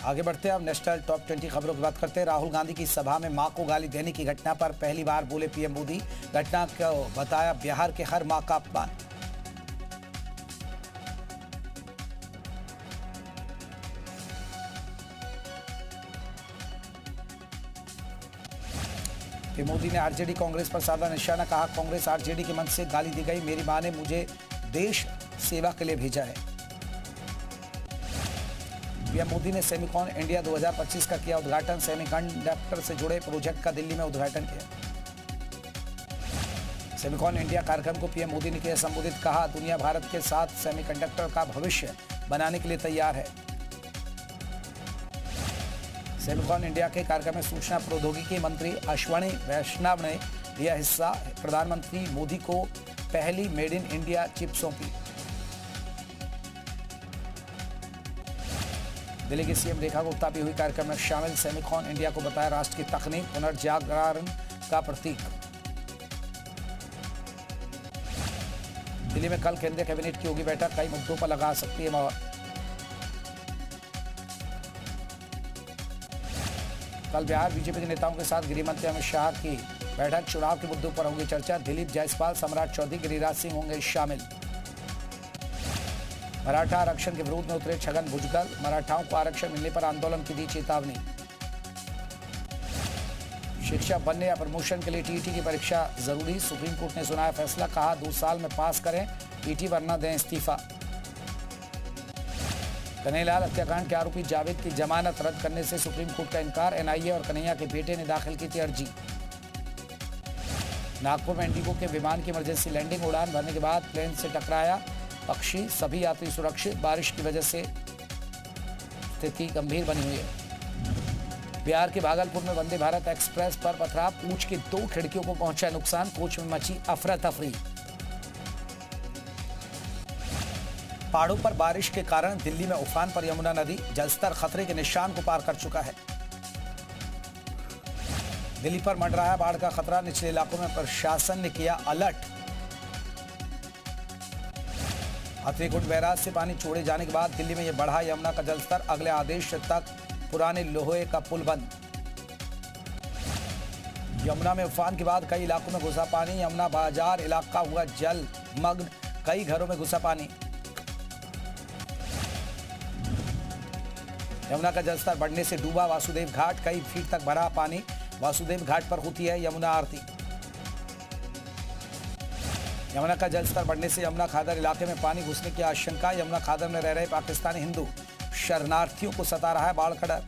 आगे बढ़ते हैं अब नेशनल टॉप 20 खबरों की बात करते हैं। राहुल गांधी की सभा में मां को गाली देने की घटना पर पहली बार बोले पीएम मोदी। घटना को बताया बिहार के हर मां का अपमान। पीएम मोदी ने आरजेडी कांग्रेस पर साधा निशाना, कहा कांग्रेस आरजेडी के मंच से गाली दी गई, मेरी मां ने मुझे देश सेवा के लिए भेजा है। पीएम मोदी ने सेमिकॉन इंडिया 2025 का किया उद्घाटन, सेमीकंडक्टर से जुड़े प्रोजेक्ट का दिल्ली में उद्घाटन किया। सेमिकॉन इंडिया कार्यक्रम को पीएम मोदी ने किया संबोधित, कहा दुनिया भारत के साथ सेमीकंडक्टर का भविष्य बनाने के लिए तैयार है। सेमिकॉन इंडिया के कार्यक्रम में सूचना प्रौद्योगिकी मंत्री अश्विनी वैष्णव ने लिया हिस्सा। प्रधानमंत्री मोदी को पहली मेड इन इंडिया चिप सौंपी। दिल्ली की सीएम रेखा गुप्ता भी हुई कार्यक्रम में शामिल। सेमिकॉन इंडिया को बताया राष्ट्र की तकनीक पुनर्जागरण का प्रतीक। दिल्ली में कल केंद्रीय कैबिनेट की होगी बैठक, कई मुद्दों पर लगा सकती है मोहर। कल बिहार बीजेपी के नेताओं के साथ गृह मंत्री अमित शाह की बैठक, चुनाव के मुद्दों पर होगी चर्चा। दिलीप जायसवाल, सम्राट चौधरी, गिरिराज सिंह होंगे शामिल। मराठा आरक्षण के विरोध में उतरे छगन भुजबल, मराठाओं को आरक्षण मिलने पर आंदोलन की दी चेतावनी। शिक्षक बनने या प्रमोशन के लिए टीईटी की परीक्षा जरूरी, सुप्रीम कोर्ट ने सुनाया फैसला, कहा 2 साल में पास करें टीईटी वरना दें इस्तीफा। कन्हैयालाल हत्याकांड के आरोपी जावेद की जमानत रद्द करने से सुप्रीम कोर्ट का इनकार, एनआईए और कन्हैया के बेटे ने दाखिल की थी अर्जी। नागपुर में इंडिगो के विमान की इमरजेंसी लैंडिंग, उड़ान भरने के बाद प्लेन से टकराया पक्षी, सभी यात्री सुरक्षित। बारिश की वजह से स्थिति गंभीर बनी हुई है। बिहार के भागलपुर में वंदे भारत एक्सप्रेस पर पथराव, कोच की 2 खिड़कियों को पहुंचा नुकसान, कोच में मची अफरा तफरी। पहाड़ों पर बारिश के कारण दिल्ली में उफान पर यमुना नदी, जलस्तर खतरे के निशान को पार कर चुका है। दिल्ली पर मंडरा है बाढ़ का खतरा, निचले इलाकों में प्रशासन ने किया अलर्ट। हथनीकुंड बैराज से पानी छोड़े जाने के बाद दिल्ली में यह बढ़ा यमुना का जलस्तर, अगले आदेश तक पुराने लोहे का पुल बंद। यमुना में उफान के बाद कई इलाकों में घुसा पानी, यमुना बाजार इलाका हुआ जलमग्न, कई घरों में घुसा पानी। यमुना का जलस्तर बढ़ने से डूबा वासुदेव घाट, कई फीट तक भरा पानी। वासुदेव घाट पर होती है यमुना आरती। यमुना का जलस्तर बढ़ने से यमुना खादर इलाके में पानी घुसने की आशंका, यमुना खादर में रह रहे पाकिस्तानी हिंदू शरणार्थियों को सता रहा है बाढ़ का डर।